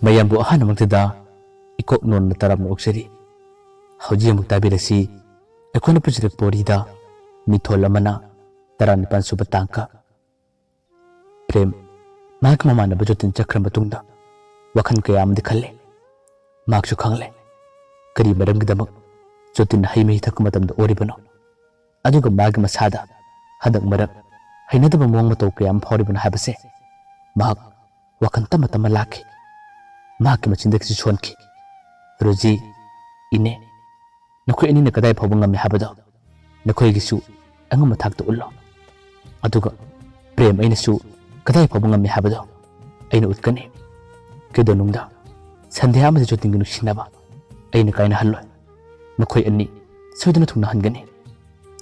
ꯃꯌꯥꯝꯕꯨ ꯑꯍꯥꯟꯕꯃꯛꯇꯗ ꯏꯀꯣꯛ ꯅꯣꯟꯅ ꯇꯔꯥꯝꯅ ꯑꯣꯛꯆꯔꯤ ꯍꯧꯖꯤꯛ ꯑꯃꯨꯛ ꯇꯥꯕꯤꯔꯁꯤ ꯑꯩꯈꯣꯏꯅ ꯄꯨꯖꯔꯛꯄ ꯋꯥꯔꯤꯗ ꯃꯤꯊꯣꯜ ꯑꯃꯅ 19 ꯁꯨꯕ ꯇꯥꯡꯀꯛ ꯄ꯭ꯔꯦꯝ ꯃꯍꯥꯛꯀꯤ ꯃꯃꯥꯟꯅꯕ ꯖꯣꯇꯤꯟ ꯆꯠꯈ꯭ꯔ ꯃꯇꯨꯡꯗ ꯋꯥꯈꯜ ꯀꯌꯥ ꯑꯃꯗꯤ ꯈꯜꯂꯦ ꯃꯍꯥꯛꯁꯨ ꯈꯪꯂꯦ ꯀꯔꯤ ꯃꯔꯝꯒꯤꯗꯃꯛ ꯖꯣꯇꯤꯟꯅ ꯍꯩ ꯃꯍꯤ ꯊꯛꯄ ꯃꯇꯝꯗ ꯑꯣꯔꯤꯕꯅꯣ ꯑꯗꯨꯒ ꯃꯥꯒꯤ ꯃꯁꯥꯗ ꯍꯟꯗꯛ ꯃꯔꯛ ꯍꯩꯅꯗꯕ ꯃꯑꯣꯡ ꯃꯇꯧ ꯀꯌꯥ ꯑꯃ ꯐꯥꯎꯔꯤꯕꯅꯣ ꯍꯥꯏꯕꯁꯦ ꯃꯍꯥꯛ ꯋꯥꯈꯜ ꯇꯞꯅ ꯇꯞꯅ ꯂꯥꯛꯈꯤ ꯃꯍꯥꯛꯀꯤ ꯃꯆꯤꯟꯗꯒꯤꯁꯨ ꯁꯣꯟꯈꯤ ꯔꯣꯖꯤ ꯏꯅꯦ ꯅꯈꯣꯏ ꯑꯅꯤꯅ ꯀꯗꯥꯏ ꯐꯥꯎꯕ ꯉꯝꯃꯤ ꯍꯥꯏꯕꯗꯣ ꯅꯈꯣꯏꯒꯤꯁꯨ ꯑꯉꯝꯕ ꯊꯥꯛꯇ ꯎꯠꯂꯣ ꯑꯗꯨꯒ ꯄ꯭ꯔꯦꯝ ꯑꯩꯅꯁꯨ ꯀꯗꯥꯏ ꯐꯥꯎꯕ ꯉꯝꯃꯤ ꯍꯥꯏꯕꯗꯣ ꯑꯩꯅ ꯎꯠꯀꯅꯤ ꯀꯩꯗꯧꯅꯨꯡꯗ ꯁꯟꯙ꯭ꯌꯥ ꯑꯃꯗꯤ ꯖꯣꯇꯤꯟꯒꯤ ꯅꯨꯡꯁꯤꯅꯕ ꯑꯩꯅ ꯀꯥꯏꯅꯍꯜꯂꯣꯏ ꯃꯈꯣꯏ ꯑꯅꯤ ꯁꯣꯏꯗꯅ ꯊꯨꯡꯅꯍꯟꯒꯅꯤ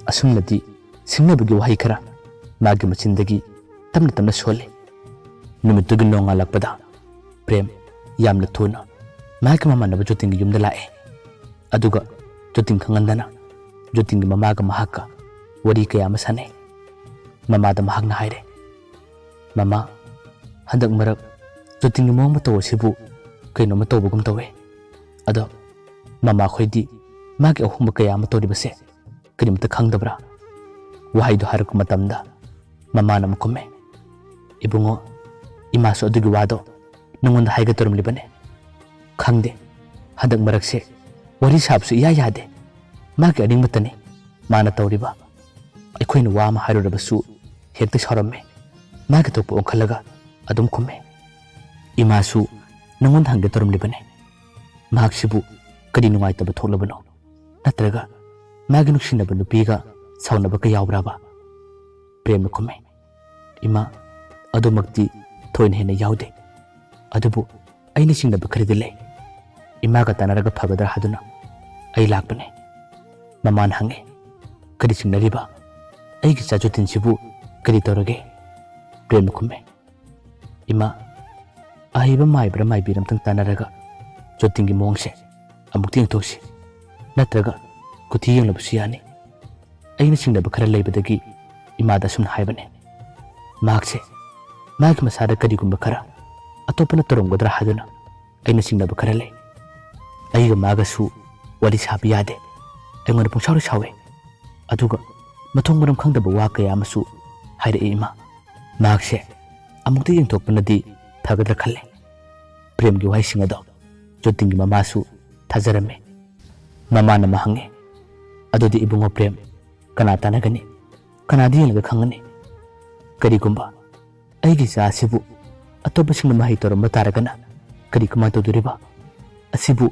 ꯑꯁꯨꯝꯅꯗꯤ ꯁꯤꯡꯅꯕꯒꯤ ꯋꯥꯍꯩ ꯈꯔ ꯃꯥꯒꯤ ꯃꯆꯤꯟꯗꯒꯤ ꯇꯞꯅ ꯇꯞꯅ ꯁꯣꯜꯂꯤ ꯅꯨꯃꯤꯠꯇꯨꯒꯤ ꯅꯣꯡꯉꯥꯜꯂꯛꯄꯗ ꯄ꯭ꯔꯦꯝ ꯌꯥꯝꯅ ꯊꯨꯅ ꯃꯍꯥꯛꯀꯤ ꯃꯃꯥꯟꯅꯕ ꯖꯣꯇꯤꯟꯒꯤ ꯌꯨꯝꯗ ꯂꯥꯛꯑꯦ ꯑꯗꯨꯒ ꯖꯣꯇꯤꯟ ꯈꯪꯍꯟꯗꯅ ꯖꯣꯇꯤꯟꯒꯤ ꯃꯃꯥꯒ ꯃꯍꯥꯛꯀ ꯋꯥꯔꯤ ꯀꯌꯥ ꯑꯃ ꯁꯥꯟꯅꯩ ꯃꯃꯥꯗ ꯃꯍꯥꯛꯅ ꯍꯥꯏꯔꯦ ꯃꯃꯥ ꯍꯟꯗꯛ ꯃꯔꯛ ꯖꯣꯇꯤꯟꯒꯤ ꯃꯑꯣꯡ ꯃꯇꯧ ꯑꯁꯤꯕꯨ ꯀꯩꯅꯣꯝꯃ ꯇꯧꯕꯒꯨꯝ ꯇꯧꯋꯦ ꯑꯗꯣ ꯃꯃꯥ ꯈꯣꯏꯗꯤ ꯃꯥꯒꯤ ꯑꯍꯣꯡꯕ ꯀꯌꯥ ꯑꯃ ꯇꯧꯔꯤꯕꯁꯦ ꯀꯔꯤꯝꯇ ꯈꯪꯗꯕ꯭ꯔꯥ ꯋꯥꯍꯩꯗꯣ ꯍꯥꯏꯔꯛꯄ ꯃꯇꯝꯗ ꯃꯃꯥꯅ ꯑꯃꯨꯛ ꯈꯨꯝꯃꯦ ꯏꯕꯨꯡꯉꯣ ꯏꯃꯥꯁꯨ ꯑꯗꯨꯒꯤ ꯋꯥꯗꯣ ꯅꯉꯣꯟꯗ ꯍꯥꯏꯒꯗꯧꯔꯝꯂꯤꯕꯅꯦ ꯈꯪꯗꯦ ꯍꯟꯗꯛ ꯃꯔꯛꯁꯦ ꯋꯥꯔꯤ ꯁꯥꯕꯁꯨ ꯏꯌꯥ ꯌꯥꯗꯦ ꯃꯥꯒꯤ ꯑꯅꯤꯡꯃꯠꯇꯅꯤ ꯃꯥꯅ ꯇꯧꯔꯤꯕ ꯑꯩꯈꯣꯏꯅ ꯋꯥ ꯑꯃ ꯍꯥꯏꯔꯨꯔꯕꯁꯨ ꯍꯦꯛꯇ ꯁꯥꯎꯔꯝꯃꯦ ꯃꯥꯒꯤ ꯊꯣꯛꯄ ꯑꯣꯟꯈꯠꯂꯒ ꯑꯗꯨꯝ ꯈꯨꯝꯃꯦ ꯏꯃꯥꯁꯨ ꯅꯉꯣꯟꯗ ꯍꯪꯒꯦ ꯇꯧꯔꯝꯂꯤꯕꯅꯦ ꯃꯍꯥꯛꯁꯤꯕꯨ ꯀꯔꯤ ꯅꯨꯡꯉꯥꯏꯇꯕ ꯊꯣꯛꯂꯕꯅꯣ ꯅꯠꯇ꯭ꯔꯒ ꯃꯥꯒꯤ ꯅꯨꯡꯁꯤꯅꯕ ꯅꯨꯄꯤꯒ ꯁꯥꯎꯅꯕ ꯀ ꯌꯥꯎꯕ꯭ꯔꯥꯕ ꯄ꯭ꯔꯦꯝꯅ ꯈꯨꯝꯃꯦ ꯏꯃꯥ ꯑꯗꯨꯃꯛꯇꯤ ꯊꯣꯏꯅ ꯍꯦꯟꯅ ꯌꯥꯎꯗꯦ ꯑꯗꯨꯕꯨ ꯑꯩꯅ ꯆꯤꯡꯅꯕ ꯈꯔꯗꯤ ꯂꯩ ꯏꯃꯥꯒ ꯇꯥꯟꯅꯔꯒ ꯐꯒꯗ꯭ꯔꯥ ꯍꯥꯏꯗꯨꯅ ꯑꯩ ꯂꯥꯛꯄꯅꯦ ꯃꯃꯥꯅ ꯍꯪꯉꯦ ꯀꯔꯤ ꯆꯤꯡꯅꯔꯤꯕ ꯑꯩꯒꯤ ꯏꯆꯥ ꯖꯣꯇꯤꯟꯁꯤꯕꯨ ꯀꯔꯤ ꯇꯧꯔꯒꯦ ꯄ꯭ꯔꯦꯝꯅ ꯈꯨꯝꯃꯦ ꯏꯃꯥ ꯑꯍꯩꯕ ꯃꯥꯏꯕ꯭ꯔꯥ ꯃꯥꯏꯕꯤꯔ ꯑꯝꯇꯪ ꯇꯥꯟꯅꯔꯒ ꯖꯣꯇꯤꯟꯒꯤ ꯃꯑꯣꯡꯁꯦ ꯑꯃꯨꯛꯇ ꯌꯦꯡꯊꯣꯛꯁꯤ ꯅꯠꯇ꯭ꯔꯒ ꯀꯨꯊꯤ ꯌꯦꯡꯂꯕꯁꯨ ꯌꯥꯅꯤ ꯑꯩꯅ ꯆꯤꯡꯅꯕ ꯈꯔ ꯂꯩꯕꯗꯒꯤ ꯏꯃꯥꯗ ꯑꯁꯨꯝꯅ ꯍꯥꯏꯕꯅꯦ ꯃꯍꯥꯛꯁꯦ ꯃꯥꯒꯤ ꯃꯁꯥꯗ ꯀꯔꯤꯒꯨꯝꯕ ꯈꯔ ꯑꯇꯣꯞꯄꯅ ꯇꯧꯔꯝꯒꯗ꯭ꯔꯥ ꯍꯥꯏꯗꯨꯅ ꯑꯩꯅ ꯆꯤꯡꯅꯕ ꯈꯔ ꯂꯩ ꯑꯩꯒ ꯃꯥꯒꯁꯨ ꯋꯥꯔꯤ ꯁꯥꯕ ꯌꯥꯗꯦ ꯑꯩꯉꯣꯟꯗ ꯄꯨꯡꯁꯥꯎꯗ ꯁꯥꯎꯋꯦ ꯑꯗꯨꯒ ꯃꯊꯣꯡ ꯃꯔꯝ ꯈꯪꯗꯕ ꯋꯥ ꯀꯌꯥ ꯑꯃꯁꯨ ꯍꯥꯏꯔꯛꯏ ꯏꯃꯥ ꯃꯍꯥꯛꯁꯦ ꯑꯃꯨꯛꯇ ꯌꯦꯡꯊꯣꯛꯄꯅꯗꯤ ꯐꯒꯗ꯭ꯔꯥ ꯈꯜꯂꯦ ꯄ꯭ꯔꯦꯝꯒꯤ ꯋꯥꯍꯩꯁꯤꯡ ꯑꯗꯣ ꯖꯣꯇꯤꯟꯒꯤ ꯃꯃꯥꯁꯨ ꯊꯥꯖꯔꯝꯃꯦ ꯃꯃꯥꯅ ꯑꯃ ꯍꯪꯉꯦ ꯑꯗꯨꯗꯤ ꯏꯕꯨꯡꯉꯣ ꯄ꯭ꯔꯦꯝ ꯀꯅꯥ ꯇꯥꯟꯅꯒꯅꯤ ꯀꯅꯥꯗ ꯌꯦꯡꯂꯒ ꯈꯪꯒꯅꯤ ꯀꯔꯤꯒꯨꯝꯕ ꯑꯩꯒꯤ ꯏꯆꯥ ꯑꯁꯤꯕꯨ ꯑꯇꯣꯞꯄꯁꯤꯡꯅ ꯃꯍꯩ ꯇꯧꯔꯝꯕ ꯇꯥꯔꯒꯅ ꯀꯃꯥꯏꯅ ꯇꯧꯗꯣꯔꯤꯕ ꯑꯁꯤꯕꯨ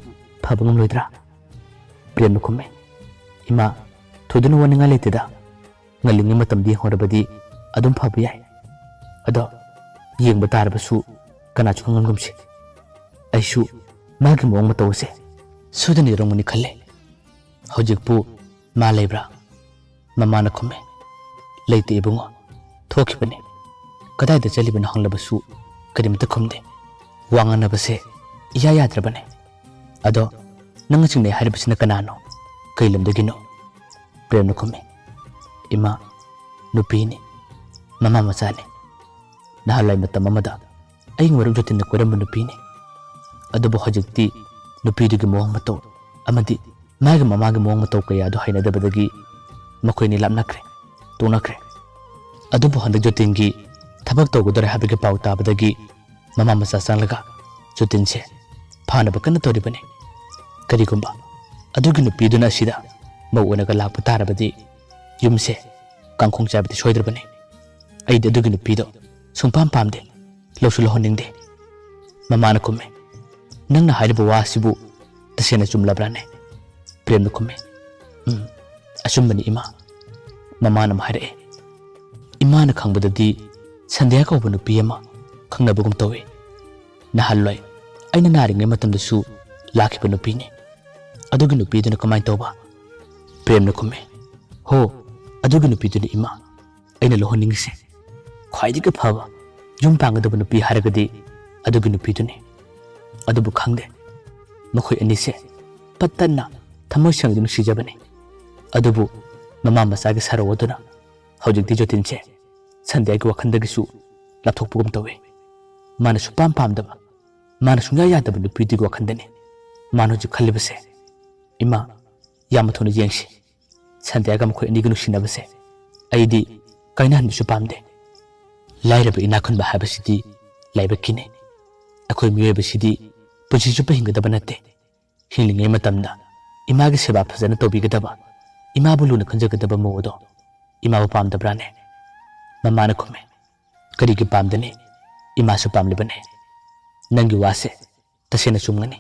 ꯐꯕ ꯉꯝꯂꯣꯏꯗ꯭ꯔꯥ ꯄ꯭ꯔꯦꯝꯅ ꯈꯨꯝꯃꯦ ꯏꯃꯥ ꯊꯣꯏꯗꯨꯅ ꯋꯥꯅꯤꯡꯉꯥꯏ ꯂꯩꯇꯦꯗ ꯉꯜꯂꯤꯉꯩ ꯃꯇꯝꯗ ꯌꯦꯡꯍꯧꯔꯕꯗꯤ ꯑꯗꯨꯝ ꯐꯕ ꯌꯥꯏ ꯑꯗꯣ ꯌꯦꯡꯕ ꯇꯥꯔꯕꯁꯨ ꯀꯅꯥꯁꯨ ꯈꯪꯍꯟꯒꯨꯝꯁꯤ ꯑꯩꯁꯨ ꯃꯥꯒꯤ ꯃꯑꯣꯡ ꯃꯇꯧ ꯑꯁꯦ ꯁꯣꯏꯗꯅ ꯌꯧꯔꯝꯒꯅꯤ ꯈꯜꯂꯦ ꯍꯧꯖꯤꯛꯄꯨ ꯃꯥ ꯂꯩꯕ꯭ꯔꯥ ꯃꯃꯥꯅ ꯈꯨꯝꯃꯦ ꯂꯩꯇꯦ ꯏꯕꯨꯡꯉꯣ ꯊꯣꯛꯈꯤꯕꯅꯦ ꯀꯗꯥꯏꯗ ꯆꯠꯂꯤꯕꯅꯣ ꯍꯪꯂꯕꯁꯨ ꯀꯔꯤꯝꯇ ꯈꯨꯝꯗꯦ ꯋꯥ ꯉꯥꯡꯅꯕꯁꯦ ꯏꯌꯥ ꯌꯥꯗ꯭ꯔꯕꯅꯦ ꯑꯗꯣ ꯅꯪꯅ ꯆꯤꯡꯅꯩ ꯍꯥꯏꯔꯤꯕꯁꯤꯅ ꯀꯅꯥꯅꯣ ꯀꯩ ꯂꯝꯗꯒꯤꯅꯣ ꯄ꯭ꯔꯦꯝꯅ ꯈꯨꯝꯃꯦ ꯏꯃꯥ ꯅꯨꯄꯤꯅꯤ ꯃꯃꯥ ꯃꯆꯥꯅꯤ ꯅꯍꯥꯟꯋꯥꯏ ꯃꯇꯝ ꯑꯃꯗ ꯑꯩꯒꯤ ꯃꯔꯨꯞ ꯖꯣꯇꯤꯟꯅ ꯀꯣꯏꯔꯝꯕ ꯅꯨꯄꯤꯅꯤ ꯑꯗꯨꯕꯨ ꯍꯧꯖꯤꯛꯇꯤ ꯅꯨꯄꯤꯗꯨꯒꯤ ꯃꯑꯣꯡ ꯃꯇꯧ ꯑꯃꯗꯤ ꯃꯥꯒꯤ ꯃꯃꯥꯒꯤ ꯃꯑꯣꯡ ꯃꯇꯧ ꯀꯌꯥꯗꯨ ꯍꯩꯅꯗꯕꯗꯒꯤ ꯃꯈꯣꯏꯅꯤ ꯂꯥꯞꯅꯈ꯭ꯔꯦ ꯇꯣꯛꯅꯈ꯭ꯔꯦ ꯑꯗꯨꯕꯨ ꯍꯟꯗꯛ ꯖꯣꯇꯤꯟꯒꯤ ꯊꯕꯛ ꯇꯧꯒꯗꯣꯔꯦ ꯍꯥꯏꯕꯒꯤ ꯄꯥꯎ ꯇꯥꯕꯗꯒꯤ ꯃꯃꯥ ꯃꯆꯥ ꯆꯪꯂꯒ ꯖꯣꯇꯤꯟꯁꯦ ꯐꯥꯅꯕ ꯀꯟꯅ ꯇꯧꯔꯤꯕꯅꯤ ꯀꯔꯤꯒꯨꯝꯕ ꯑꯗꯨꯒꯤ ꯅꯨꯄꯤꯗꯨꯅ ꯑꯁꯤꯗ ꯃꯧ ꯑꯣꯏꯅꯒ ꯂꯥꯛꯄ ꯇꯥꯔꯕꯗꯤ ꯌꯨꯝꯁꯦ ꯀꯥꯡꯈꯣꯡ ꯆꯥꯏꯕꯗꯤ ꯁꯣꯏꯗ꯭ꯔꯕꯅꯤ ꯑꯩꯗꯤ ꯑꯗꯨꯒꯤ ꯅꯨꯄꯤꯗꯣ ꯁꯨꯡꯄꯥꯝ ꯄꯥꯝꯗꯦ ꯂꯧꯁꯨ ꯂꯧꯍꯟꯅꯤꯡꯗꯦ ꯃꯃꯥꯅ ꯈꯨꯝꯃꯦ ꯅꯪꯅ ꯍꯥꯏꯔꯤꯕ ꯋꯥ ꯑꯁꯤꯕꯨ ꯇꯁꯦꯡꯅ ꯆꯨꯝꯂꯕ꯭ꯔꯥꯅꯦ ꯄ꯭ꯔꯦꯝꯅ ꯈꯨꯝꯃꯦ ꯑꯆꯨꯝꯕꯅꯤ ꯏꯃꯥ ꯃꯃꯥꯅ ꯑꯃ ꯍꯥꯏꯔꯛꯑꯦ ꯏꯃꯥꯅ ꯈꯪꯕꯗꯗꯤ ꯁꯟꯙ꯭ꯌꯥ ꯀꯧꯕ ꯅꯨꯄꯤ ꯑꯃ ꯈꯪꯅꯕꯒꯨꯝ ꯇꯧꯏ ꯅꯍꯥꯟꯋꯥꯏ ꯑꯩꯅ ꯅꯥꯔꯤꯉꯩ ꯃꯇꯝꯗꯁꯨ ꯂꯥꯛꯈꯤꯕ ꯅꯨꯄꯤꯅꯤ ꯑꯗꯨꯒꯤ ꯅꯨꯄꯤꯗꯨꯅ ꯀꯃꯥꯏꯅ ꯇꯧꯕ ꯄ꯭ꯔꯦꯝꯅ ꯈꯨꯝꯃꯦ ꯍꯣ ꯑꯗꯨꯒꯤ ꯅꯨꯄꯤꯗꯨꯅꯤ ꯏꯃꯥ ꯑꯩꯅ ꯂꯧꯍꯟꯅꯤꯡꯉꯤꯁꯦ ꯈ꯭ꯋꯥꯏꯗꯒꯤ ꯐꯕ ꯌꯨꯝ ꯄꯥꯡꯒꯗꯕ ꯅꯨꯄꯤ ꯍꯥꯏꯔꯒꯗꯤ ꯑꯗꯨꯒꯤ ꯅꯨꯄꯤꯗꯨꯅꯤ ꯑꯗꯨꯕꯨ ꯈꯪꯗꯦ ꯃꯈꯣꯏ ꯑꯅꯤꯁꯦ ꯄꯠꯇꯟꯅ ꯊꯃꯣꯏ ꯁꯦꯡꯅ ꯅꯨꯡꯁꯤꯖꯕꯅꯤ ꯑꯗꯨꯕꯨ ꯃꯃꯥ ꯃꯆꯥꯒꯤ ꯁꯔꯧ ꯑꯗꯨꯅ ꯍꯧꯖꯤꯛꯇꯤ ꯖꯣꯇꯤꯟꯁꯦ ꯁꯟꯙ꯭ꯌꯥꯒꯤ ꯋꯥꯈꯜꯗꯒꯤꯁꯨ ꯂꯥꯞꯊꯣꯛꯄꯒꯨꯝ ꯇꯧꯏ ꯃꯥꯅ ꯁꯨꯡꯄꯥꯝ ꯄꯥꯝꯗꯕ माना सुंया यादब नुपीदी वखंदने मानो जो खल्लिबसे इमा याम थोन येंगसी संध्यागा मखोय अनिगनु सिनबसे अइदी काइनानबिसु पामदे लाइरब इनाखुनबा हाबसिदी लाइबकिने अखोय मियोबसिदी पुजिसु पहिंगदब नते हिलिंगे मतमदा इमागे सेवा फजन तोबिगदबा इमाबु लुना खंजगदबा मोदो इमाबु पामदब्राने ममाना खुमे करिगे पामदने इमासु पामलिबने नंगी वासे तसेना चुमगनी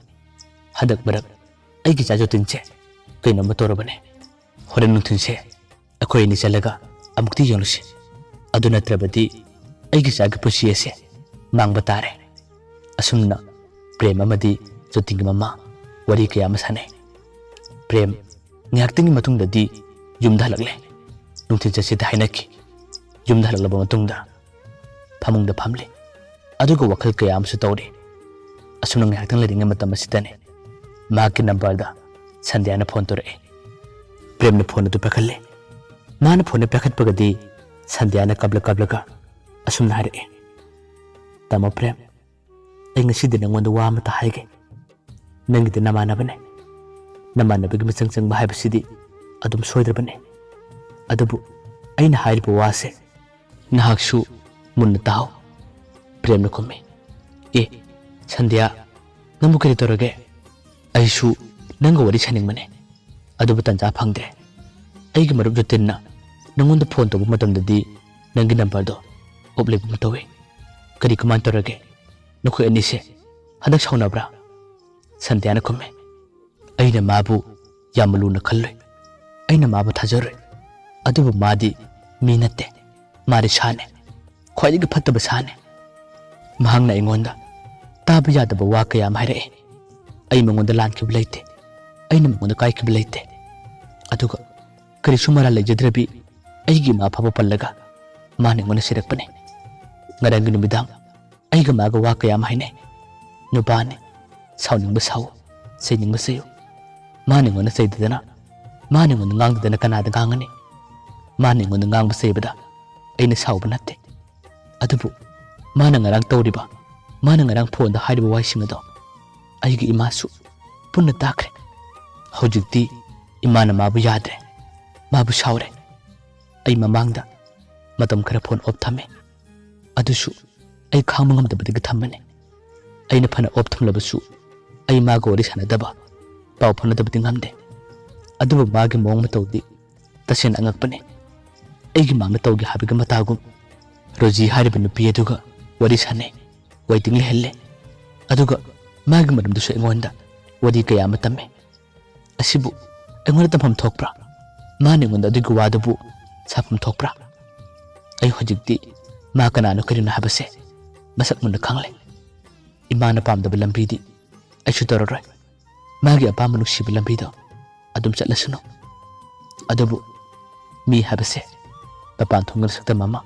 हदक बरक अइगी चाजो तिनचे कइनो मतोरबने होरेन नुथिनसे अखोय नि चलगा अमुक्ति योनुसे अदु नत्रबदी अइगी चागे पुसियसे मांगबा तारे असुमना प्रेम अमदी जोतिंग ममा वरी कया मसाने प्रेम न्याक्तिंग मतुंगददी युमदा लगले नुथिन चसे हाइनकी युमदा लगलब मतुंगदा फमुंगदा फमले अदुगो वखल कया अमसु तौरे असुमना न्याक्तिंग लेरिंग मतम असितने माकी नंबरदा संध्याना फोन तोरए प्रेम ने फोन तो पखले मान फोन पखतपगदी संध्याना कबलगा असुमना हारे तमो प्रेम अइ ngasi नंगोंद वा मता हाइगे नंगिदे नमानबने नमानबगे मचंग चंग हाइबसिदी अदुम सोइद्रबने अदुबु अइना हाइरिबो वासे नहाकसु मुन्न ताओ प्रेम न खुमे ए संध्या नमु करि तोरगे अइसु नंग वरी छनिंगमने अदुबु तंजा फंगदे अइगे मरुब जतिनना नंगोंद फोन तोबु मतमददी नंगी नंबर दो ओबलेबु मतवे करि कमान तोरगे नखोय अनिसे हदक साउनब्रा संध्याना खुमे अइना माबु यामलुना खल्लोय अइना माबु थाजरोय अदुबु मादी मी नत्ते मारी साने ख्वाइदिगे फत्तब साने महांगना इंगोंदा ताब यादब वा कया हाइरए अइ मंगोंदा लानखिब लैते अइना मंगोंदा काइखिब लैते अदुगा करिसु मरा लैजद्रबी अइगी मा फब पल्लगा माने ngona सिरकपने ngaraंगी नुमिदांग अइगा मागा वा कया हाइने नुबाने साउनिंग साउ सेनिंग सेयो माने ngona सेदना माने ngona ngang कनादा गांगने माने ngona ngang सेबदा अइना साउब नत्ते अदुबु माने ngarang तौरिबा माने ngarang फोन दा हाइरिबा वाइसिंगदो अइगी इमासु पुन्ना ताखरे हौजिक्ति इमाना माबु याद्रे माबु साउरे अइ ममांगदा मतम खरा फोन ऑफ थमे अदुसु अइ खामंगमदबदिग थमने अइना फना ऑफ थमलबसु अइ मागो वरी सानदबा पाव फनदबदि ngamde अदुबु मागे मोंग मतौदि तसेन अंगकपने अइगी मांगना तौगे हाबिग मतागुम रोजी हारिब नुपि अदुगा वरी साने वेटिंग लेहल्ले अदुगा मागे मरमदुसु एंगोंदा वरी कया मतमे असिबु एंगोंदा तमफम थोकप्रा माने एंगोंदा अदुगु वादबु साफम थोकप्रा अइ होजिक्ति मा कनानो करिना हाबसे मसक मुन खांगले इमाना पामदब लंबीदी अइसु तोररोय मागे अपाम नुसिब लंबीदो अदुम चलसनो अदुबु मी हाबसे पपान थोंगल सकता मामा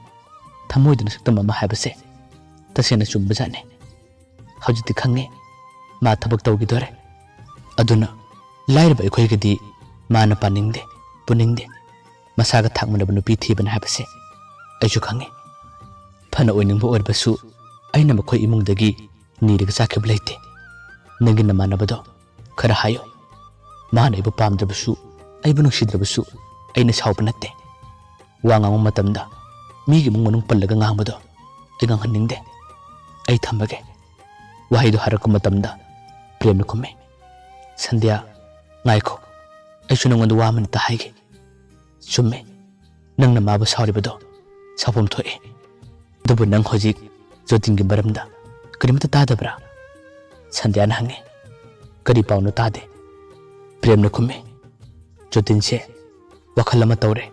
थमोइदन सकता मामा हाबसे तसेना चुम्बजाने हौजिक्ति खंगे मा थबक तौगिदोरे अदुना लाइरब अखोइगदी माना पानिंगदे पुनिंगदे मसागा थाकमनब नुपि थीबन हाबसे अइसु खंगे फना ओइनिंगबो ओरबसु अइना मखोइ इमुंगदगी नीरग चाखिब लैते नंगी नमानबदो खरा हायो माना इबु पामदबसु अइबु नुसिद्रबसु अइना साउब नत्ते वांगांग मतमदा मीगी मुंग मनुंग पल्लगा ngangbado अइगांग हनिंगदे अइ थंबगे वाहिदो हारक मतमदा प्रेम न खुमे संध्या ngaiko अइसु नंगोंद वामन ता हाइगे चुम्मे नंगना माबु साउरिबदो साफम थोए दुबु नंग होजिक जोतिंगी बरमदा करिमता तादब्रा संध्या न हंगे करी पाउनो तादे प्रेम न खुमे जोतिंसे वखलमा तौरे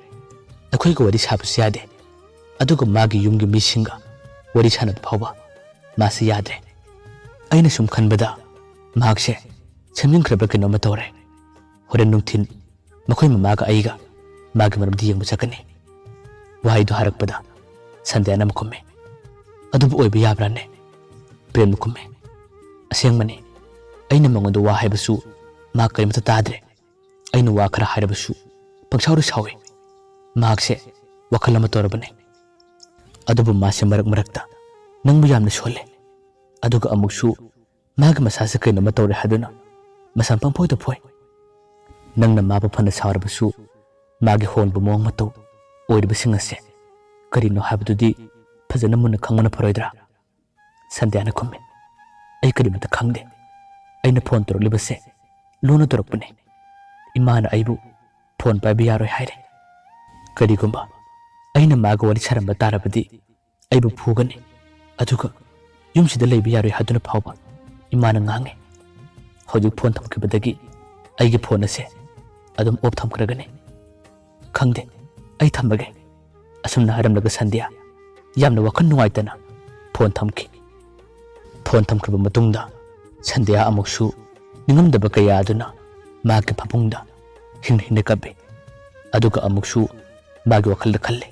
अखोइगो वरी साबस यादे अदुगो मागी युमगी मिसिंगा वरी सानद फावबा मासे यादरे अइना सुम खनबदा मागसे छमिंख्रबा कनोमा तौरे होरेन नुंथिन मखोइ ममागा अइगा मागी मरमदी यंग चकने वाहिदो हारकपदा संध्याना मखुमे अदुबु ओइबा याब्राने प्रेम खुमे असेंगमने अइना मंगोंदो वा हाइबसु मा करिमता ताद्रे अइना वा खरा हाइरबसु पंगसाउरु सावे मागसे वखल अमा तोरबने अदुबु मासे मरक मरकता नंगबु यामना सोले अदुगा अमुकसु Maga masasa kaino matore haduna masam pangpoi to poi nangna mabu phana sarbasu magi hon bu mong mato oirba singase karino habdudi phajana mun khangmana pharoidra Sandhyana khumme ai kari mata khangde aina phone toro libase lona toropne imana aibu phone paibi yaroi haire kari gumba aina maga wali saramba tarabadi aibu phugani aduga yumsida leibi yaroi haduna phawba imana ngange hojuk phone thamkibadagi aigi phone ase adum op thamkragane khangde ai thambage asumna haramlaga Sandhya yamna wakhan nuaitana phone thamki phone thamkraba matungda Sandhya amuksu ningamdaba kaya aduna magi phapungda hinde kabe aduga amuksu magi wakhalda khalle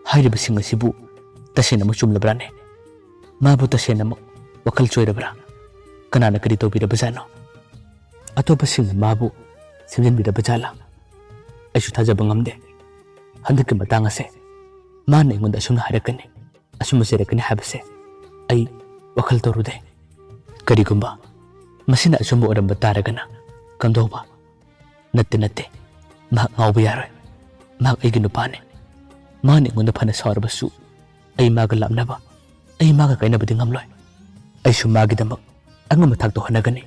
hairiba singa sibu tasena mu chumlabrane mabu tasena mu wakal choirabra kanana kari tobiraba jano atopa singa mabu simjinbiraba jala aishu thajaba ngamde handaki matang ase mana ingonda asumna harakani asuma serakani habase ai wakal torude karigumba masina asumba oramba taragana kandoba natte ma ngawba yaroi ma aigi nupane mana ingonda phana sarbasu ai maga lamnaba ai maga kainabadi ngamloi aishu magi damak angama thak to hanagani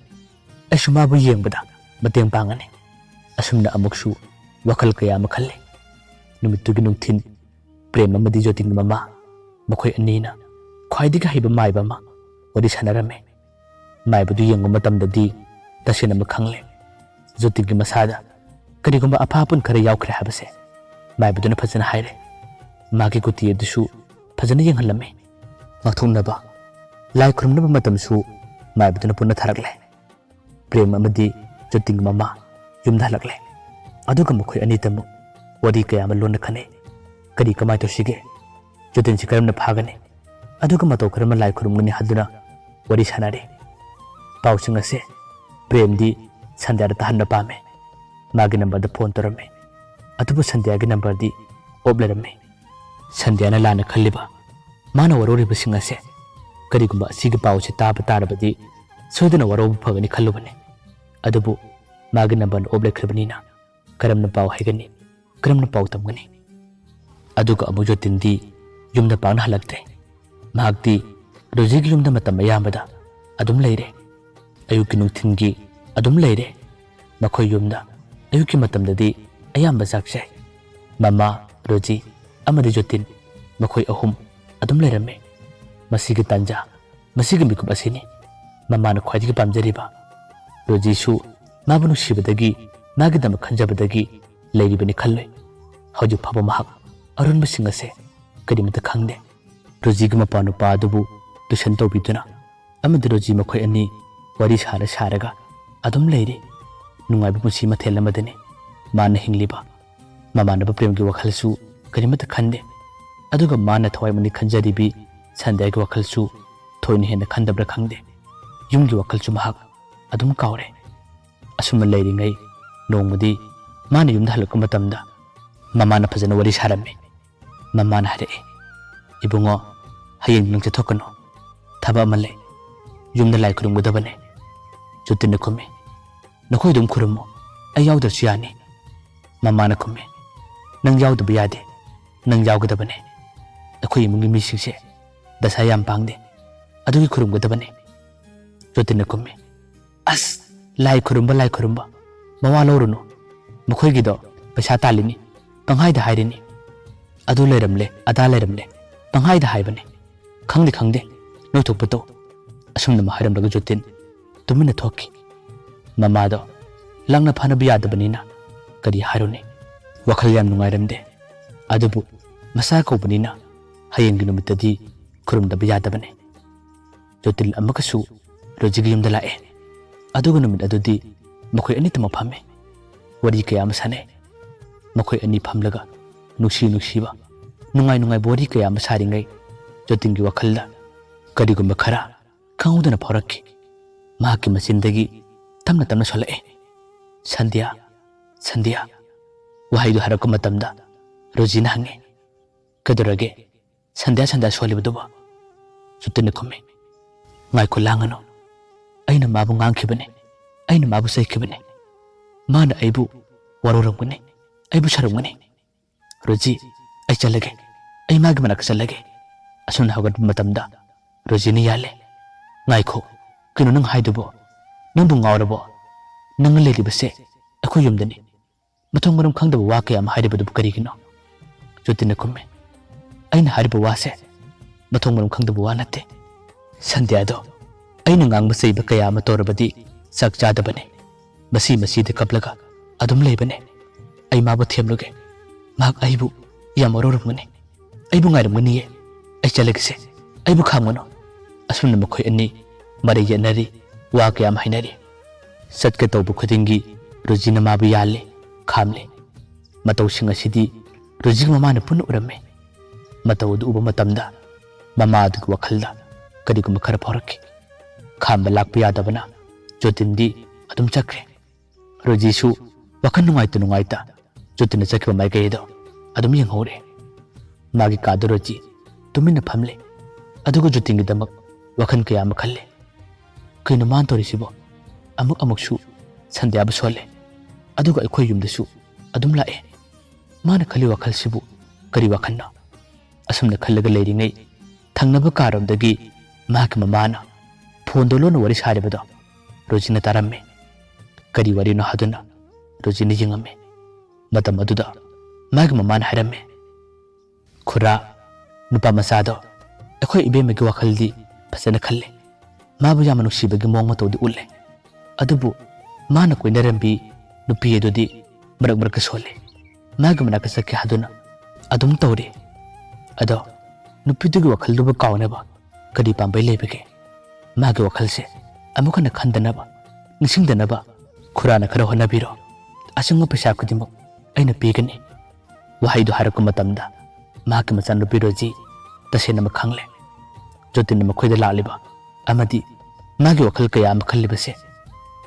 aishu mabu yengbada mateng pangani asumna amuksu wakal kaya makhalle numittugi nungthin prem amadi joting mama makhoi anina khwaidiga hiba maiba ma wadi sanarame maibudu yengu matamdadi tasena makhangle jotingi masada karigumba aphapun khara yaukre habase maibuduna phajana haire magi kuti edusu phajana yenghalame ngakthunaba lai khurumnaba matamsu maibuduna punna tharakle prem amadi joting mama yumda halakle aduga makhoi anitamu wadi kaya malona khane kari kamai to sige jotin si karamna phagane aduga mato karama lai khurumgani haduna wadi sanare pausinga se prem di Sandhya da tahanna pame magi number da phone torame atubu Sandhya gi number di oblerame Sandhya na lana khalliba mana warori basinga se kari gumba sigi pause taba tarabadi soidana warobu phagani khallubane adubu magi number oble khirbanina karamna paw haigani karamna paw tamgani aduga amu jotindi yumda paana halakte mahakti Roji gi yumda matam ayambada adum leire ayuki nungthingi adum leire makhoi yumda ayuki matamdadi ayamba jakse mama Roji amadi jotin makhoi ahum adum leirame masigi tanja masigi mikub asini mama na khwaidi gi pamjariba Roji su mabunu shibadagi magi dam khanjabadagi leiribani khalloi hoju phaba mahak arun basinga se kadimata khangde Roji gi mapanu pa adubu tuition tobiduna amadi Roji makhoi ani wari saraga adum leire nungaibu pusi mathel amadani mana hingliba mamana prem gi wakhalsu karimata khande aduga mana thawai mani khanjaribi Sandhya gi wakhalsu thoini hena khandabra khangde yumgi wakhalsu mahak adum kaure asuma leire ngai nongmadi mana yumda halakku matamda mamana phajana wari sarame mamana hare ibungo hayeng nang chathokano thaba amale yumda lai khurumgudabane jutinna khume nakhoi dum khurumo ai yawdarsu yani mamana khume nang yawdaba yade nang yawgadabane akhoi imungi misingse dasa yam pangde adugi khurumgudabane jutinna khume as lai khurumba mawa lorunu makhoi gido paisa talini panghaida hairini adu leiramle ada leiramle panghaida haibane khangde no thokpato asumna maharam laga jotin tumina thoki mamado langna phana biyadabanina kari harune wakhal yam nungairamde adubu masa kobanina hayengi numitadi khurumda biyadabane jotil amakasu Roji gi yumda lae adugu numit adudi makhoi ani tama phame wari kaya masane makhoi ani phamlaga nuksiba nungai bori kaya masaringai jotingi wakhalda karigumba khara khangudana phorakki mahaki masindagi tamna solae Sandhya wahaidu harakku matamda Roji na hange kadurage Sandhya solibaduba jutinna khume ngai ko langano ꯑꯩꯅ ꯃꯥꯕꯨ ꯉꯥꯡꯈꯤꯕꯅꯤ ꯑꯩꯅ ꯃꯥꯕꯨ ꯆꯩꯈꯤꯕꯅꯤ ꯃꯥꯅ ꯑꯩꯕꯨ ꯋꯥꯔꯧꯔꯝꯒꯅꯤ ꯑꯩꯕꯨ ꯁꯥꯔꯝꯒꯅꯤ Rosie ꯑꯩ ꯆꯠꯂꯒꯦ ꯑꯩ ꯃꯥꯒꯤ ꯃꯅꯥꯛꯇ ꯆꯠꯂꯒꯦ ꯑꯁꯨꯝꯅ ꯍꯧꯒꯠꯄ ꯃꯇꯝꯗ ꯔꯣꯖꯤꯅ ꯌꯥꯜꯂꯦ ꯉꯥꯏꯈꯣ ꯀꯩꯅꯣ ꯅꯪ ꯍꯥꯏꯗꯨꯕꯣ ꯅꯪꯕꯨ ꯉꯥꯎꯔꯕꯣ ꯅꯪꯅ ꯂꯩꯔꯤꯕꯁꯦ ꯑꯩꯈꯣꯏ ꯌꯨꯝꯗꯅꯤ ꯃꯊꯣꯡ ꯃꯔꯝ ꯈꯪꯗꯕ ꯋꯥ ꯀꯌꯥ ꯑꯃ ꯍꯥꯏꯔꯤꯕꯗꯨꯕꯨ ꯀꯔꯤꯒꯤꯅꯣ ꯖꯣꯇꯤꯟꯅ ꯈꯨꯝꯃꯦ ꯑꯩꯅ ꯍꯥꯏꯔꯤꯕ ꯋꯥꯁꯦ ꯃꯊꯣꯡ ꯃꯔꯝ ꯈꯪꯗꯕ ꯋꯥ ꯅꯠꯇꯦ ꯁꯟꯙ꯭ꯌꯥꯗꯣ ꯑꯩꯅ ꯉꯥꯡꯕ ꯆꯩꯕ ꯀꯌꯥ ꯑꯃ ꯇꯧꯔꯕꯗꯤ ꯆꯥꯛ ꯆꯥꯗꯕꯅꯤ ꯃꯁꯤꯗ ꯀꯞꯂꯒ ꯑꯗꯨꯝ ꯂꯩꯕꯅꯤ ꯑꯩ ꯃꯥꯕꯨ ꯊꯦꯝꯂꯨꯒꯦ ꯃꯍꯥꯛ ꯑꯩꯕꯨ ꯌꯥꯝ ꯋꯥꯔꯧꯔꯝꯒꯅꯤ ꯑꯩꯕꯨ ꯉꯥꯏꯔꯝꯒꯅꯤꯌꯦ ꯑꯩ ꯆꯠꯂꯒꯦꯁꯦ ꯑꯩꯕꯨ ꯈꯥꯝꯒꯅꯨ ꯑꯁꯨꯝꯅ ꯃꯈꯣꯏ ꯑꯅꯤ ꯃꯔꯩ ꯌꯦꯠꯅꯔꯤ ꯋꯥ ꯀꯌꯥ ꯑꯃ ꯍꯥꯏꯅꯔꯤ ꯆꯠꯀꯦ ꯇꯧꯕ ꯈꯨꯗꯤꯡꯒꯤ ꯔꯣꯖꯤꯅ ꯃꯥꯕꯨ ꯌꯥꯜꯂꯤ ꯈꯥꯝꯂꯤ ꯃꯇꯧꯁꯤꯡ ꯑꯁꯤꯗꯤ ꯔꯣꯖꯤꯒꯤ ꯃꯃꯥꯅ ꯄꯨꯟꯅ ꯎꯔꯝꯃꯤ ꯃꯇꯧ ꯑꯗꯨ ꯎꯕ ꯃꯇꯝꯗ ꯃꯃꯥ ꯑꯗꯨꯒꯤ ꯋꯥꯈꯜꯗ ꯀꯔꯤꯒꯨꯝꯕ ꯈꯔ ꯐꯥꯎꯔꯛꯈꯤ ꯈꯥꯝꯕ ꯂꯥꯛꯄ ꯌꯥꯗꯕꯅ ꯖꯣꯇꯤꯟꯗꯤ ꯑꯗꯨꯝ ꯆꯠꯈ꯭ꯔꯦ ꯔꯣꯖꯤꯁꯨ ꯋꯥꯈꯜ ꯅꯨꯡꯉꯥꯏꯇ ꯖꯣꯇꯤꯟꯅ ꯆꯠꯈꯤꯕ ꯃꯥꯏꯀꯩꯗꯣ ꯑꯗꯨꯝ ꯌꯦꯡꯍꯧꯔꯦ ꯃꯥꯒꯤ ꯀꯥꯗ ꯔꯣꯖꯤ ꯇꯨꯃꯤꯟꯅ ꯐꯝꯂꯦ ꯑꯗꯨꯒ ꯖꯣꯇꯤꯟꯒꯤꯗꯃꯛ ꯋꯥꯈꯜ ꯀꯌꯥ ꯑꯃ ꯈꯜꯂꯦ ꯀꯩꯅꯣ ꯃꯥꯅ ꯇꯧꯔꯤꯁꯤꯕꯣ ꯑꯃꯨꯛꯁꯨ ꯁꯟꯙ꯭ꯌꯥꯕꯨ ꯁꯣꯜꯂꯦ ꯑꯗꯨꯒ ꯑꯩꯈꯣꯏ ꯌꯨꯝꯗꯁꯨ ꯑꯗꯨꯝ ꯂꯥꯛꯑꯦ ꯃꯥꯅ ꯈꯜꯂꯤ ꯋꯥꯈꯜꯁꯤꯕꯨ ꯀꯔꯤ ꯋꯥꯈꯜꯅꯣ ꯑꯁꯨꯝꯅ ꯈꯜꯂꯒ ꯂꯩꯔꯤꯉꯩ ꯊꯪꯅꯕ ꯀꯥꯔꯣꯝꯗꯒꯤ ꯃꯍꯥꯛꯀꯤ ꯃꯃꯥꯅ ꯐꯣꯟꯗ ꯂꯣꯟꯅ ꯋꯥꯔꯤ ꯁꯥꯔꯤꯕꯗꯣ ꯔꯣꯖꯤꯅ ꯇꯥꯔꯝꯃꯤ ꯀꯔꯤ ꯋꯥꯔꯤꯅꯣ ꯍꯥꯏꯗꯨꯅ ꯔꯣꯖꯤꯅ ꯌꯦꯡꯉꯝꯃꯤ ꯃꯇꯝ ꯑꯗꯨꯗ ꯃꯥꯒꯤ ꯃꯃꯥꯅ ꯍꯥꯏꯔꯝꯃꯤ ꯈꯨꯔꯥ ꯅꯨꯄꯥ ꯃꯆꯥꯗꯣ ꯑꯩꯈꯣꯏ ꯏꯕꯦꯝꯃꯒꯤ ꯋꯥꯈꯜꯗꯤ ꯐꯖꯅ ꯈꯜꯂꯦ ꯃꯥꯕꯨ ꯌꯥꯝꯅ ꯅꯨꯡꯁꯤꯕꯒꯤ ꯃꯑꯣꯡ ꯃꯇꯧꯗꯤ ꯎꯠꯂꯦ ꯑꯗꯨꯕꯨ ꯃꯥꯅ ꯀꯣꯏꯅꯔꯝꯕꯤ ꯅꯨꯄꯤ ꯑꯗꯨꯗꯤ ꯃꯔꯛꯇ ꯁꯣꯜꯂꯦ ꯃꯥꯒꯤ ꯃꯅꯥꯛꯇ ꯆꯠꯀꯦ ꯍꯥꯏꯗꯨꯅ ꯑꯗꯨꯝ ꯇꯧꯔꯤ ꯑꯗꯣ ꯅꯨꯄꯤꯗꯨꯒꯤ ꯋꯥꯈꯜꯗꯨꯕꯨ ꯀꯥꯎꯅꯕ ꯀꯔꯤ ꯄꯥꯝꯕꯩ ꯂꯩꯕꯒꯦ ꯃꯥꯒꯤ ꯋꯥꯈꯜꯁꯦ ꯑꯃꯨꯛ ꯍꯟꯅ ꯈꯟꯗꯅꯕ ꯅꯤꯡꯁꯤꯡꯗꯅꯕ ꯈꯨꯔꯥꯅ ꯈꯔ ꯍꯣꯠꯅꯕꯤꯔꯣ ꯑꯆꯪꯕ ꯄꯩꯁꯥ ꯈꯨꯗꯤꯡꯃꯛ ꯑꯩꯅ ꯄꯤꯒꯅꯤ ꯋꯥꯍꯩꯗꯨ ꯍꯥꯏꯔꯛꯄ ꯃꯇꯝꯗ ꯃꯍꯥꯛꯀꯤ ꯃꯆꯥꯅꯨꯄꯤ ꯔꯣꯖꯤ ꯇꯁꯦꯡꯅꯃꯛ ꯈꯪꯂꯦ ꯖꯣꯇꯤꯟꯅ ꯃꯈꯣꯏꯗ ꯂꯥꯛꯂꯤꯕ ꯑꯃꯗꯤ ꯃꯥꯒꯤ ꯋꯥꯈꯜ ꯀꯌꯥ ꯑꯃ ꯈꯜꯂꯤꯕꯁꯦ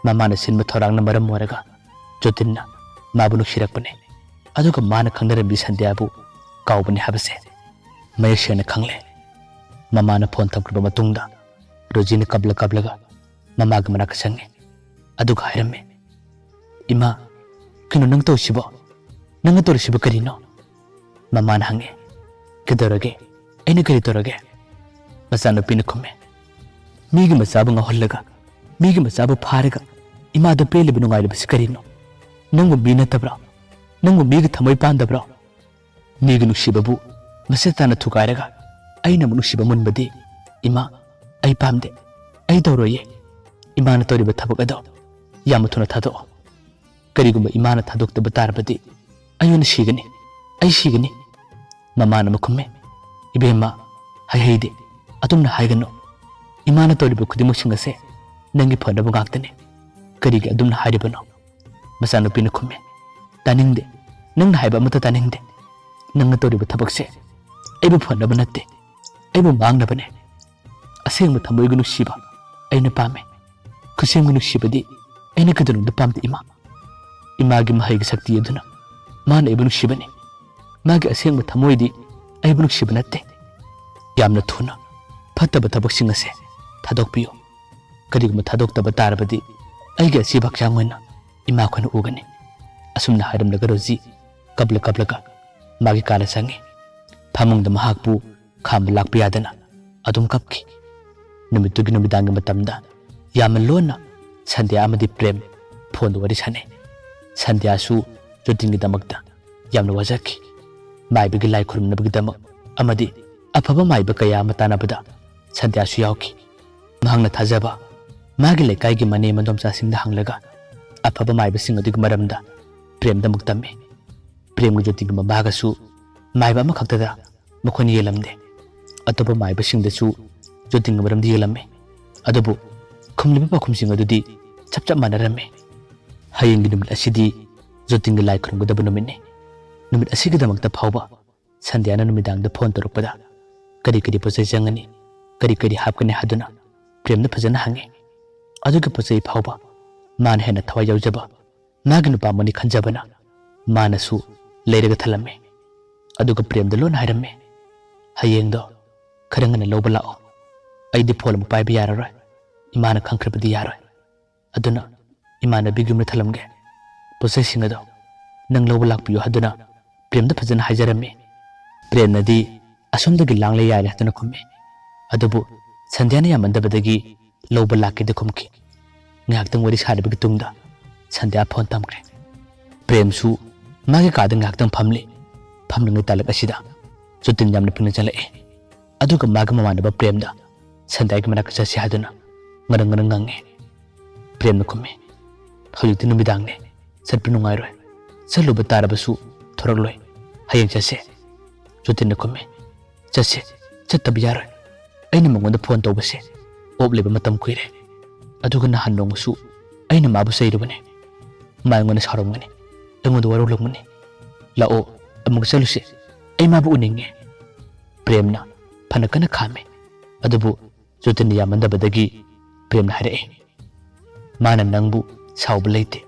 ꯃꯃꯥꯅ ꯁꯤꯟꯕ ꯊꯧꯔꯥꯡꯅ ꯃꯔꯝ ꯑꯣꯏꯔꯒ ꯖꯣꯇꯤꯟꯅ ꯃꯥꯕꯨ ꯅꯨꯡꯁꯤꯔꯛꯄꯅꯤ ꯑꯗꯨꯒ ꯃꯥꯅ ꯈꯪꯅꯔꯝꯕꯤ ꯁꯟꯙ꯭ꯌꯥꯕꯨ ꯀꯥꯎꯕꯅꯤ ꯍꯥꯏꯕꯁꯦ ꯃꯌꯦꯛ ꯁꯦꯡꯅ ꯈꯪꯂꯦ ꯃꯃꯥꯅ ꯐꯣꯟ ꯊꯝꯈ꯭ꯔꯕ ꯃꯇꯨꯡꯗ ꯔꯣꯖꯤꯅ ꯀꯞꯂꯒ ꯃꯃꯥꯒꯤ ꯃꯅꯥꯛꯇ ꯆꯪꯉꯦ ꯑꯗꯨꯒ ꯍꯥꯏꯔꯝꯃꯤ ꯏꯃꯥ ꯀꯩꯅꯣ ꯅꯪ ꯇꯧꯔꯤꯁꯤꯕꯣ ꯅꯪꯅ ꯇꯧꯔꯤꯁꯤꯕꯣ ꯀꯔꯤꯅꯣ ꯃꯃꯥꯅ ꯍꯪꯉꯦ ꯀꯩꯗꯧꯔꯒꯦ ꯑꯩꯅ ꯀꯔꯤ ꯇꯧꯔꯒꯦ ꯃꯆꯥꯅꯨꯄꯤꯅ ꯈꯨꯝꯃꯦ ꯃꯤꯒꯤ ꯃꯆꯥꯕꯨ ꯉꯥꯎꯍꯜꯂꯒ ꯃꯤꯒꯤ ꯃꯆꯥꯕꯨ ꯐꯥꯔꯒ ꯏꯃꯥꯗ ꯄꯦꯜꯂꯤꯕ ꯅꯨꯡꯉꯥꯏꯔꯤꯕꯁꯤ ꯀꯔꯤꯅꯣ ꯅꯪꯕꯨ ꯃꯤ ꯅꯠꯇꯕ꯭ꯔꯣ ꯅꯪꯕꯨ ꯃꯤꯒꯤ ꯊꯃꯣꯏ ꯄꯥꯟꯗꯕ꯭ꯔꯣ ꯃꯤꯒꯤ ꯅꯨꯡꯁꯤꯕꯕꯨ ꯃꯁꯦ ꯇꯥꯅ ꯊꯨꯒꯥꯏꯔꯒ ꯑꯩꯅ ꯑꯃꯨꯛ ꯅꯨꯡꯁꯤꯕ ꯃꯨꯟꯕꯗꯤ ꯏꯃꯥ ꯑꯩ ꯄꯥꯝꯗꯦ ꯑꯩ ꯇꯧꯔꯣꯏꯌꯦ ꯏꯃꯥꯅ ꯇꯧꯔꯤꯕ ꯊꯕꯛ ꯑꯗꯣ ꯌꯥꯝꯅ ꯊꯨꯅ ꯊꯥꯗꯣꯛꯑꯣ ꯀꯔꯤꯒꯨꯝꯕ ꯏꯃꯥꯅ ꯊꯥꯗꯣꯛꯇꯕ ꯇꯥꯔꯕꯗꯤ ꯑꯩ ꯑꯣꯏꯅ ꯁꯤꯒꯅꯤ ꯑꯩ ꯁꯤꯒꯅꯤ ꯃꯃꯥꯅ ꯑꯃꯨꯛ ꯈꯨꯝꯃꯦ ꯏꯕꯦꯝꯃ ꯍꯩꯍꯩꯗꯦ ꯑꯗꯨꯝꯅ ꯍꯥꯏꯒꯅꯨ ꯏꯃꯥꯅ ꯇꯧꯔꯤꯕ ꯈꯨꯗꯤꯡꯃꯛꯁꯤꯡ ꯑꯁꯦ ꯅꯪꯒꯤ ꯐꯅꯕ ꯉꯥꯛꯇꯅꯤ ꯀꯔꯤꯒꯤ ꯑꯗꯨꯝꯅ ꯍꯥꯏꯔꯤꯕꯅꯣ ꯃꯆꯥꯅꯨꯄꯤꯅ ꯈꯨꯝꯃꯦ ꯇꯥꯅꯤꯡꯗꯦ ꯅꯪꯅ ꯍꯥꯏꯕ ꯑꯃꯠꯇ ꯇꯥꯅꯤꯡꯗꯦ ꯅꯪꯅ ꯇꯧꯔꯤꯕ ꯊꯕꯛꯁꯦ ꯑꯩꯕꯨ ꯐꯅꯕ ꯅꯠꯇꯦ ꯑꯩꯕꯨ ꯃꯥꯡꯅꯕꯅꯦ ꯑꯁꯦꯡꯕ ꯊꯃꯣꯏꯒꯤ ꯅꯨꯡꯁꯤꯕ ꯑꯩꯅ ꯄꯥꯝꯃꯦ ꯈꯨꯠꯁꯦꯝꯒꯤ ꯅꯨꯡꯁꯤꯕꯗꯤ ꯑꯩꯅ ꯀꯩꯗꯧꯅꯨꯡꯗ ꯄꯥꯝꯗꯦ ꯏꯃꯥꯒꯤ ꯃꯍꯩꯒꯤ ꯁꯛꯇꯤ ꯑꯗꯨꯅ ꯃꯥꯅ ꯑꯩꯕꯨ ꯅꯨꯡꯁꯤꯕꯅꯤ ꯃꯥꯒꯤ ꯑꯁꯦꯡꯕ ꯊꯃꯣꯏꯗꯤ ꯑꯩꯕꯨ ꯅꯨꯡꯁꯤꯕ ꯅꯠꯇꯦ ꯌꯥꯝꯅ ꯊꯨꯅ ꯐꯠꯇꯕ ꯊꯕꯛꯁꯤꯡ ꯑꯁꯦ ꯊꯥꯗꯣꯛꯄꯤꯌꯨ ꯀꯔꯤꯒꯨꯝꯕ ꯊꯥꯗꯣꯛꯇꯕ ꯇꯥꯔꯕꯗꯤ ꯑꯩꯒꯤ ꯑꯁꯤꯕ ꯍꯛꯆꯥꯡ ꯑꯣꯏꯅ ꯏꯃꯥꯈꯣꯏꯅ ꯎꯒꯅꯤ ꯑꯁꯨꯝꯅ ꯍꯥꯏꯔꯝꯂꯒ ꯔꯣꯖꯤ ꯀꯞꯂꯒ ꯃꯥꯒꯤ ꯀꯥꯗ ꯆꯪꯉꯤ ꯐꯃꯨꯡꯗ ꯃꯍꯥꯛꯄꯨ ꯈꯥꯝꯕ ꯂꯥꯛꯄ ꯌꯥꯗꯅ ꯑꯗꯨꯝ ꯀꯞꯈꯤ ꯅꯨꯃꯤꯠꯇꯨꯒꯤ ꯅꯨꯃꯤꯗꯥꯡꯒꯤ ꯃꯇꯝꯗ ꯌꯥꯝꯅ ꯂꯣꯟꯅ ꯁꯟꯙ꯭ꯌꯥ ꯑꯃꯗꯤ ꯄ꯭ꯔꯦꯝ ꯐꯣꯟꯗ ꯋꯥꯔꯤ ꯁꯥꯟꯅꯩ ꯁꯟꯙ꯭ꯌꯥꯁꯨ ꯖꯣꯇꯤꯟꯒꯤꯗꯃꯛꯇ ꯌꯥꯝꯅ ꯋꯥꯖꯈꯤ ꯃꯥꯏꯕꯒꯤ ꯂꯥꯏ ꯈꯨꯔꯨꯝꯅꯕꯒꯤꯗꯃꯛ ꯑꯃꯗꯤ ꯑꯐꯕ ꯃꯥꯏꯕ ꯀꯌꯥ ꯑꯃ ꯇꯥꯟꯅꯕꯗ ꯁꯟꯙ꯭ꯌꯥꯁꯨ ꯌꯥꯎꯈꯤ ꯃꯍꯥꯛꯅ ꯊꯥꯖꯕ ꯃꯥꯒꯤ ꯂꯩꯀꯥꯏꯒꯤ ꯃꯅꯦ ꯃꯗꯣꯝꯆꯥꯁꯤꯡꯗ ꯍꯪꯂꯒ ꯑꯐꯕ ꯃꯥꯏꯕꯁꯤꯡ ꯑꯗꯨꯒꯤ ꯃꯔꯝꯗ ꯄ꯭ꯔꯦꯝꯗ ꯑꯃꯨꯛ ꯇꯝꯃꯤ ꯄ꯭ꯔꯦꯝꯒꯤ ꯖꯣꯇꯤꯟꯒꯤ ꯃꯃꯥꯒꯁꯨ ꯃꯥꯏꯕ ꯑꯃꯈꯛꯇꯗ ꯃꯈꯣꯏꯅ ꯌꯦꯜꯂꯝꯗꯦ ꯑꯇꯣꯞꯄ ꯃꯥꯏꯕꯁꯤꯡꯗꯁꯨ ꯖꯣꯇꯤꯟꯒꯤ ꯃꯔꯝꯗ ꯌꯦꯜꯂꯝꯃꯤ ꯑꯗꯨꯕꯨ ꯈꯨꯝꯂꯤꯕ ꯄꯥꯎꯈꯨꯝꯁꯤꯡ ꯑꯗꯨꯗꯤ ꯆꯞ ꯃꯥꯟꯅꯔꯝꯃꯤ ꯍꯌꯦꯡꯒꯤ ꯅꯨꯃꯤꯠ ꯑꯁꯤꯗꯤ ꯖꯣꯇꯤꯟꯒꯤ ꯂꯥꯏ ꯈꯨꯔꯨꯝꯒꯗꯕ ꯅꯨꯃꯤꯠꯅꯤ ꯅꯨꯃꯤꯠ ꯑꯁꯤꯒꯤꯗꯃꯛꯇ ꯐꯥꯎꯕ ꯁꯟꯙ꯭ꯌꯥꯅ ꯅꯨꯃꯤꯗꯥꯡꯗ ꯐꯣꯟ ꯇꯧꯔꯛꯄꯗ ꯀꯔꯤ ꯄꯣꯠꯆꯩ ꯆꯪꯒꯅꯤ ꯀꯔꯤ ꯍꯥꯞꯀꯅꯤ ꯍꯥꯏꯗꯨꯅ ꯄ꯭ꯔꯦꯝꯅ ꯐꯖꯅ ꯍꯪꯉꯤ ꯑꯗꯨꯒꯤ ꯄꯣꯠꯆꯩ ꯐꯥꯎꯕ ꯃꯥꯅ ꯍꯦꯟꯅ ꯊꯋꯥꯏ ꯌꯥꯎꯖꯕ ꯃꯥꯒꯤ ꯅꯨꯄꯥꯃꯛꯅꯤ ꯈꯟꯖꯕꯅ ꯃꯥꯅꯁꯨ ꯂꯩꯔꯒ ꯊꯜꯂꯝꯃꯤ ꯑꯗꯨꯒ ꯄ꯭ꯔꯦꯝꯗ ꯂꯣꯟꯅ ꯍꯥꯏꯔꯝꯃꯤ ꯍꯌꯦꯡꯗꯣ ꯈꯔ ꯉꯟꯅ ꯂꯧꯕ ꯂꯥꯛꯑꯣ ꯑꯩꯗꯤ ꯐꯣꯟ ꯑꯃꯨꯛ ꯄꯥꯏꯕ ꯌꯥꯔꯔꯣꯏ ꯏꯃꯥꯅ ꯈꯪꯈ꯭ꯔꯕꯗꯤ ꯌꯥꯔꯣꯏ aduna imana bigum thalamge posai singado nang loba lakpiyo haduna prem da phajana hajarami prem nadi asum da gilang le yai haduna khummi adubu sandyana yamandabadagi loba lakki da khumki ngaktang wari sarabagi tungda sandya phone tamkre prem su magi ka da ngaktang famling talak asida chutin yamna pina chalae aduga maga mamanaba prem da sandya gi manaka chasi haduna ngarang ngange prem na khummi hojikti numidang ne satpi nungai roi saluba tarabasu thorak loi hayeng chase chutin na khummi chase chattabi yaroi aina mangonda phone tawbase op leba matam kuire aduga na hannongsu aina mabu sairubane maingona sarongani engoda waru longmani lao amuk saluse ai mabu uninge premna phanakana khame adubu chutin yamandabadagi premna hare mana nangbu sauba leite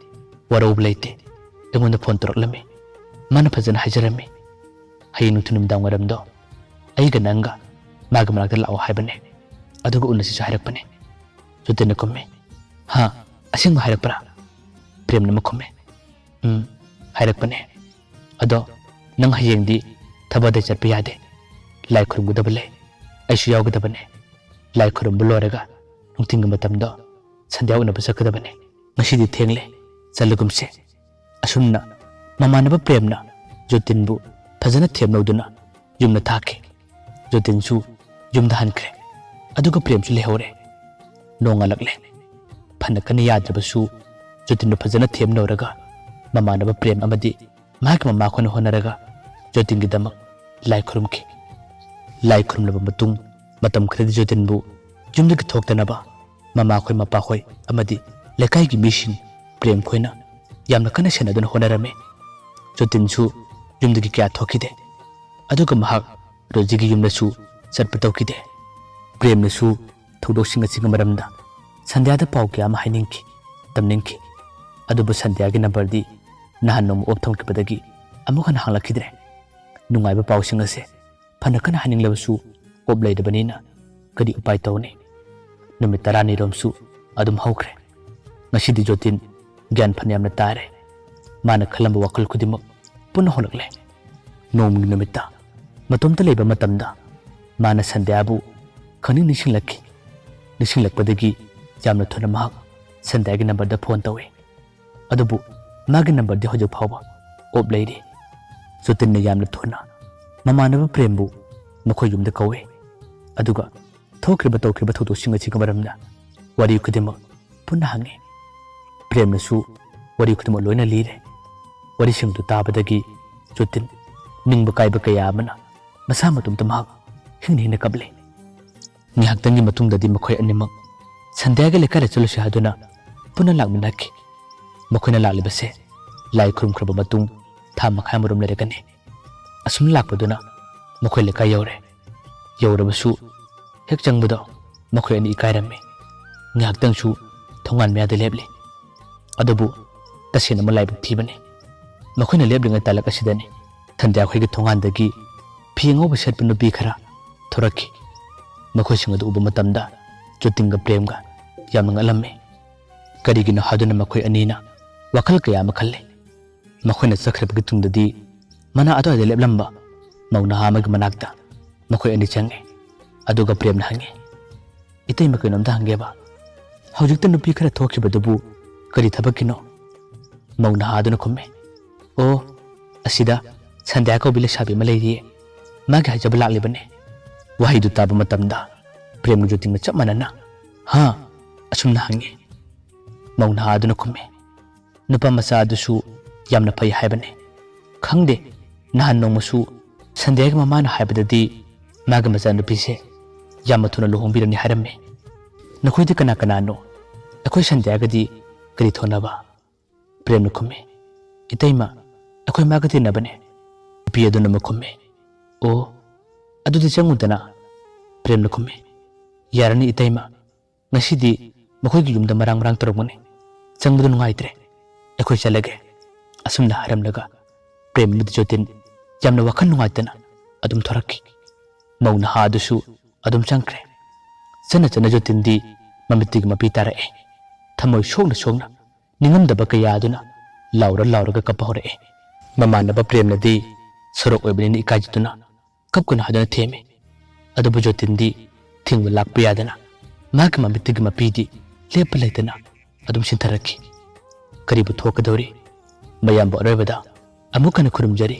warob leite engoda phone toraklame mana phajana hajarame hayenu tunum dangwaramdo aiga nanga maga manakta lao haibane aduga unasi su hairakpane chutin khome ha asingba hairakpara premna makhome hairakpane ado nang hayengdi thabada chatpa yade lai khurumgudaba le aisu yawgudabane lai khurumbu loraga nungtinga matamdo sandya unaba sakadabane ngasidi thengle chalugumse asumna mamanaba premna jotinbu phajana themnoduna yumna thake jotinsu yumda hankre aduga premsu lehore nonga lakle phanakana yadrabasu jotinbu phajana themnoraga mamanaba prem amadi mahak mama khona honaraga jotingi damak lai khurumki lai khurumlaba matung matam khredi jotinbu yumdagi thoktanaba mama khoi mapa khoi amadi lekai gi mission prem khoina yamna kana senaduna honarame jotinsu yumdagi kya thokide aduga mahak rojigi yumnasu chatpa tawkide premnasu thodoksinga singa maramda sandhyada pau kya ma hainingki tamningki adubu sandhyagi number di nahan nom optham kibadagi amukan hanglakidre nungaiba pausing ase phanakana haninglabasu oblaidabanina kadi upai tawni numit 10 romsu adum haukre ngasidi jotin gyan phanyamna tare mana khalamba wakal kudimak puna honakle nomgi numita matomta leiba matamda mana sandyabu khani nishinglakpadagi yamna thona mahak sandhyagi number da phone tawe adubu magi number di hojo phawba op leiri jotin ne yamna thona mamanaba prembu makhoi yumda kawe aduga thokriba tawkriba thodo singa chikamaramna wari kudima punna hange premnasu wari kudima loina lire wari singdu tabadagi jotin ningba kaiba kaya amana masa matumta mahak hingni kable ngihaktangi matungdadi makhoi animak sandyaga lekara chulusi haduna punna lakminaki makhoi laklibase lai khurumkraba matung tha makhai marum lerekani asum lakpaduna makhoi leka yaurabasu hek changbudo makhoi ani ikairame ngihaktansu thongan myada leble adubu tasena malaibu thibane makhoi leblinga talak asidani thandya khoigi thongandagi phiengoba setpa nupi khara thoraki makhoi singadu uba matamda jotinga premga yamnga alamme karigina haduna makhoi anina wakal kaya makhalle makhoina sakhrabagi tungdadi mana ato de leblamba mauna hamag manakta makhoi ani change aduga premna hange itei makai namda hangeba hojikta nupi khara thokhibadubu kari thabakino mauna aduna khomme o asida sandya ko bile sabi malai magi hajab laklibane wahidu taba matamda prem joting chap manana ha asumna hange mauna aduna khomme nupa masa adusu yamna phai haibane khangde nahan nongmasu sandya ga mamana haibadadi maga maza nupise yamma thuna luhongbirani haramme nakhoi kana kana no akhoi sandya ga di kari thonaba prem nu khomme itaima akhoi maga tinabane pi aduna ma khomme o adudi changudana prem nu khomme yarani itaima ngasidi makhoi gi yumda marang tormone changbudu nungaitre akhoi chalage asumna haramlaga prem mid jotin yamna wakhan nungaitana adum thoraki mauna ha adusu adum changkre chana jotin di mamitig mapi tarae ꯊꯃꯣꯏ ꯁꯣꯛꯅ ꯅꯤꯡꯉꯝꯗꯕ ꯀꯌꯥꯗꯨꯅ ꯂꯥꯎꯔꯒ ꯀꯞꯄ ꯍꯧꯔꯛꯑꯦ ꯃꯃꯥꯟꯅꯕ ꯄ꯭ꯔꯦꯝꯅꯗꯤ ꯁꯣꯔꯣꯛ ꯑꯣꯏꯕꯅꯤꯅ ꯏꯀꯥꯏꯖꯗꯨꯅ ꯀꯞꯀꯅꯨ ꯍꯥꯏꯗꯨꯅ ꯊꯦꯝꯃꯤ ꯑꯗꯨꯕꯨ ꯖꯣꯇꯤꯟꯗꯤ ꯊꯤꯡꯕ ꯂꯥꯛꯄ ꯌꯥꯗꯅ ꯃꯥꯒꯤ ꯃꯃꯤꯠꯇꯒꯤ ꯃꯄꯤꯗꯤ ꯂꯦꯞꯄ ꯂꯩꯇꯅ ꯑꯗꯨꯝ ꯁꯤꯟꯊꯔꯛꯈꯤ ꯀꯔꯤꯕꯨ ꯊꯣꯛꯀꯗꯧꯔꯤ ꯃꯌꯥꯝꯕꯨ ꯑꯔꯣꯏꯕꯗ ꯑꯃꯨꯛ ꯍꯟꯅ ꯈꯨꯔꯨꯝꯖꯔꯤ